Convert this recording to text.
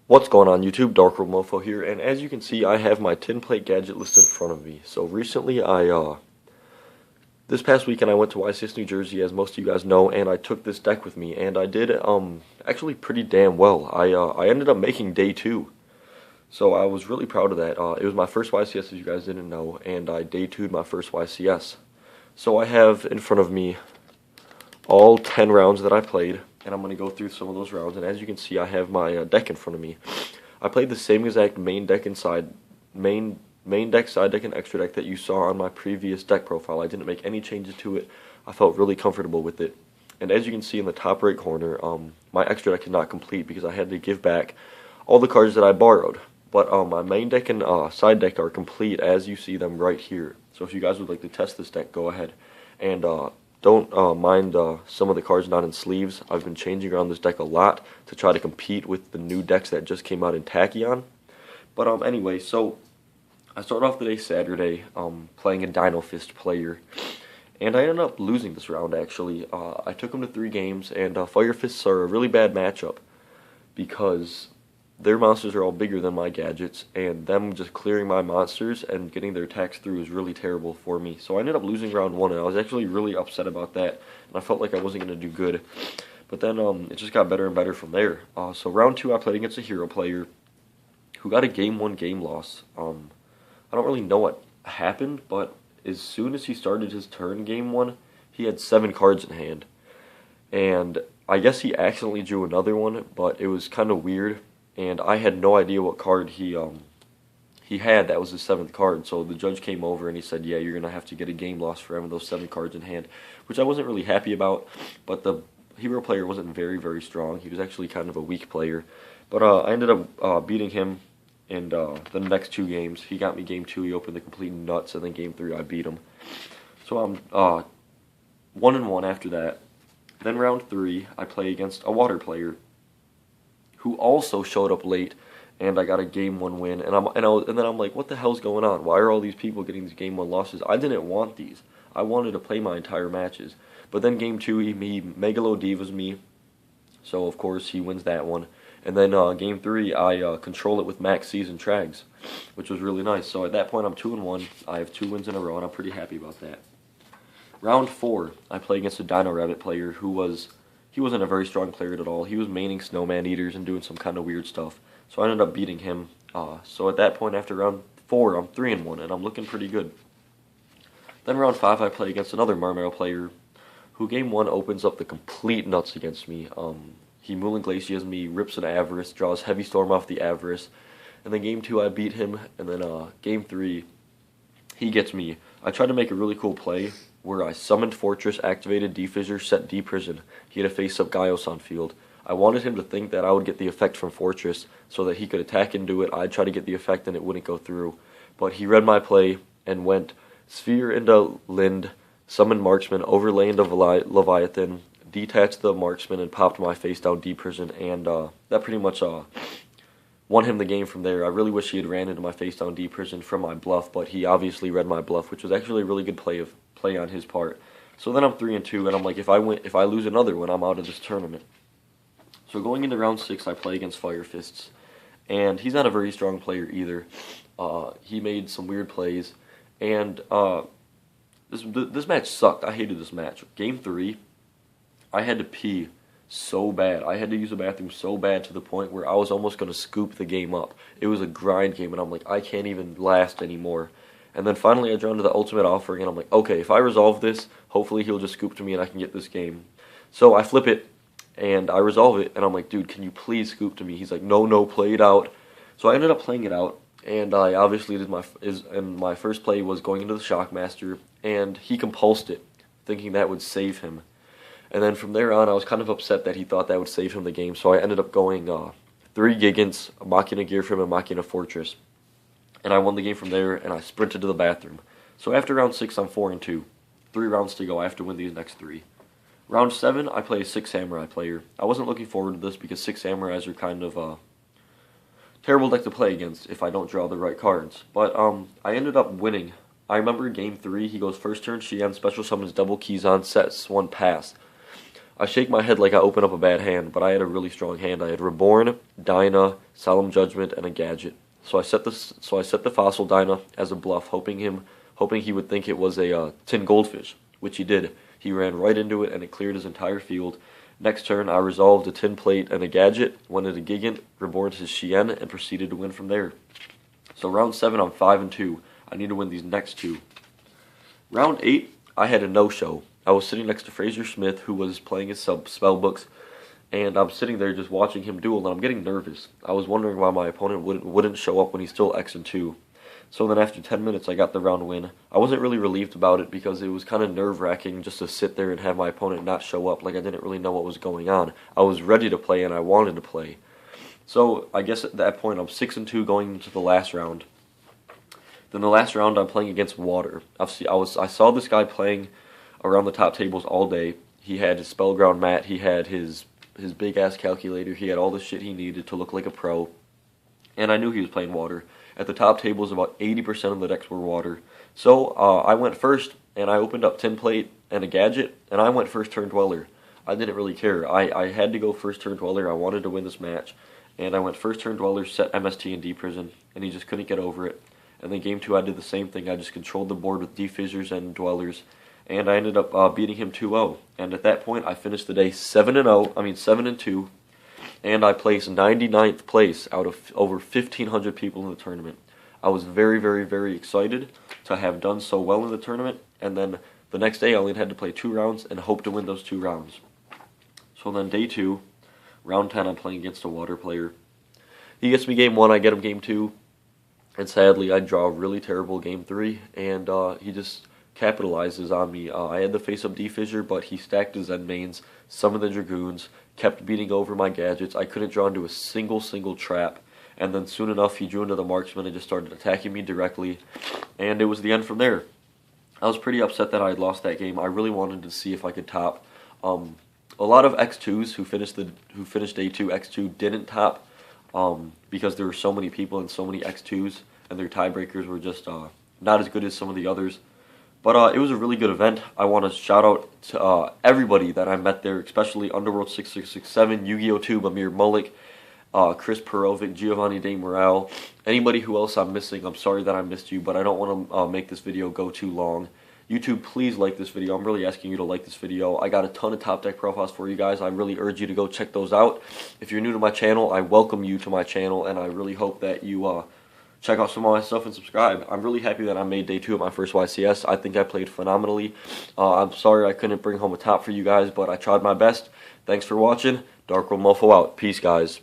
What's going on YouTube? DarkWorldMOFO here, and as you can see, I have my tin plate gadget list in front of me. So recently, this past weekend I went to YCS, New Jersey, as most of you guys know, and I took this deck with me, and I did actually pretty damn well. I ended up making day 2, so I was really proud of that. It was my first YCS, as you guys didn't know, and I day 2'd my first YCS. So I have in front of me all 10 rounds that I played, and I'm going to go through some of those rounds. And as you can see, I have my deck in front of me. I played the same exact main deck and main deck, side deck, and extra deck that you saw on my previous deck profile. I didn't make any changes to it. I felt really comfortable with it. And as you can see in the top right corner, my extra deck is not complete because I had to give back all the cards that I borrowed. But my main deck and side deck are complete as you see them right here. So if you guys would like to test this deck, go ahead. And don't mind some of the cards not in sleeves. I've been changing around this deck a lot to try to compete with the new decks that just came out in Tachyon. But anyway, so I started off the day Saturday playing a Dino Fist player, and I ended up losing this round actually. I took him to 3 games, and Fire Fists are a really bad matchup because their monsters are all bigger than my gadgets, and them just clearing my monsters and getting their attacks through is really terrible for me. So I ended up losing round 1, and I was actually really upset about that, and I felt like I wasn't going to do good. But then it just got better and better from there. So round 2 I played against a hero player who got a game 1 game loss. I don't really know what happened, but as soon as he started his turn game 1, he had 7 cards in hand. And I guess he accidentally drew another one, but it was kind of weird. And I had no idea what card he had. That was his 7th card. So the judge came over and he said, yeah, you're going to have to get a game loss for having those 7 cards in hand, which I wasn't really happy about. But the hero player wasn't very, very strong. He was actually kind of a weak player. But I ended up beating him in the next 2 games. He got me game 2. He opened the complete nuts, and then game 3 I beat him. So I'm 1-1 after that. Then round 3 I play against a water player who also showed up late, and I got a game 1 win, and then I'm like, what the hell's going on? Why are all these people getting these game 1 losses? I didn't want these. I wanted to play my entire matches. But then game 2 he Megalo Divas me, so of course he wins that one. And then game 3 I control it with Max C's and Trags, which was really nice. So at that point I'm 2-1. I have 2 wins in a row, and I'm pretty happy about that. Round 4 I play against a Dino Rabbit player he wasn't a very strong player at all. He was maining Snowman Eaters and doing some kind of weird stuff. So I ended up beating him. So at that point, after round 4, I'm 3-1, and I'm looking pretty good. Then round 5, I play against another Marmaro player who game 1 opens up the complete nuts against me. He Moulin Glaciers me, rips an Avarice, draws Heavy Storm off the Avarice. And then game 2, I beat him. And then game 3, he gets me. I tried to make a really cool play where I summoned Fortress, activated D-Fissure, set D-Prison. He had a face-up Gaios on field. I wanted him to think that I would get the effect from Fortress so that he could attack and do it. I'd try to get the effect and it wouldn't go through. But he read my play and went Sphere into Lind, summoned Marksman, overlay into Leviathan, detached the Marksman, and popped my face-down D-Prison. And that pretty much won him the game from there. I really wish he had ran into my face-down D-Prison from my bluff, but he obviously read my bluff, which was actually a really good play on his part. So then I'm 3-2, and I'm like, if I lose another one, I'm out of this tournament. So going into round 6, I play against Fire Fists, and he's not a very strong player either. He made some weird plays, and this match sucked. I hated this match. Game 3, I had to pee so bad. I had to use the bathroom so bad to the point where I was almost going to scoop the game up. It was a grind game, and I'm like, I can't even last anymore. And then finally I drawn to the ultimate offering, and I'm like, okay, if I resolve this, hopefully he'll just scoop to me and I can get this game. So I flip it, and I resolve it, and I'm like, dude, can you please scoop to me? He's like, no, play it out. So I ended up playing it out, and I obviously did my first play was going into the Shockmaster, and he compulsed it, thinking that would save him. And then from there on, I was kind of upset that he thought that would save him the game, so I ended up going 3 Gigants, a Machina Gearfrim, and Machina Fortress. And I won the game from there, and I sprinted to the bathroom. So after round 6, I'm 4-2. 3 rounds to go. I have to win these next 3. Round 7, I play a 6 Samurai player. I wasn't looking forward to this because 6 Samurais are kind of a terrible deck to play against if I don't draw the right cards. But I ended up winning. I remember game 3, he goes first turn Xian, special summons double Keyzon, sets 1 pass. I shake my head like I open up a bad hand, but I had a really strong hand. I had Reborn, Dyna, Solemn Judgment, and a Gadget. So I set the Fossil Dyna as a bluff, hoping he would think it was a tin goldfish, which he did. He ran right into it, and it cleared his entire field. Next turn, I resolved a tin plate and a Gadget, went into Gigant, Reborned his Chien, and proceeded to win from there. So round 7, I'm 5-2. I need to win these next 2. Round 8, I had a no-show. I was sitting next to Fraser Smith, who was playing his spell books, and I'm sitting there just watching him duel, and I'm getting nervous. I was wondering why my opponent wouldn't show up when he's still X-2. So then after 10 minutes, I got the round win. I wasn't really relieved about it because it was kind of nerve-wracking just to sit there and have my opponent not show up, like I didn't really know what was going on. I was ready to play, and I wanted to play. So I guess at that point, I'm 6-2 going into the last round. Then the last round, I'm playing against Water. I saw this guy playing around the top tables all day. He had his Spellground mat, he had his big-ass calculator, he had all the shit he needed to look like a pro, and I knew he was playing Water. At the top tables, about 80% of the decks were Water. So I went first, and I opened up Tin Plate and a Gadget, and I went first turn Dweller. I didn't really care. I had to go first turn Dweller. I wanted to win this match, and I went first turn Dweller, set MST and D-Prison, and he just couldn't get over it. And then game 2, I did the same thing. I just controlled the board with D-Fissures and Dwellers, and I ended up beating him 2-0. And at that point, I finished the day 7-2, and I placed 99th place out of over 1,500 people in the tournament. I was very, very, very excited to have done so well in the tournament, and then the next day I only had to play 2 rounds and hope to win those 2 rounds. So then day 2, round 10, I'm playing against a Water player. He gets me game 1, I get him game 2, and sadly I draw a really terrible game 3, and he just capitalizes on me. I had the face-up D-Fissure, but he stacked his end mains, some of the Dragoons, kept beating over my Gadgets. I couldn't draw into a single trap, and then soon enough he drew into the Marksman and just started attacking me directly, and it was the end from there. I was pretty upset that I had lost that game. I really wanted to see if I could top. A lot of X2s who finished day 2 X2 didn't top because there were so many people and so many X2s, and their tiebreakers were just not as good as some of the others. But it was a really good event. I want to shout out to everybody that I met there, especially Underworld 6667, Yu-Gi-Oh! Tube, Amir Mullik, Chris Perovic, Giovanni De Morale, anybody who else I'm missing. I'm sorry that I missed you, but I don't want to make this video go too long. YouTube, please like this video. I'm really asking you to like this video. I got a ton of top deck profiles for you guys. I really urge you to go check those out. If you're new to my channel, I welcome you to my channel, and I really hope that you check out some of my stuff and subscribe. I'm really happy that I made day 2 of my first YCS. I think I played phenomenally. I'm sorry I couldn't bring home a top for you guys, but I tried my best. Thanks for watching. DarkWorldMOFO out. Peace, guys.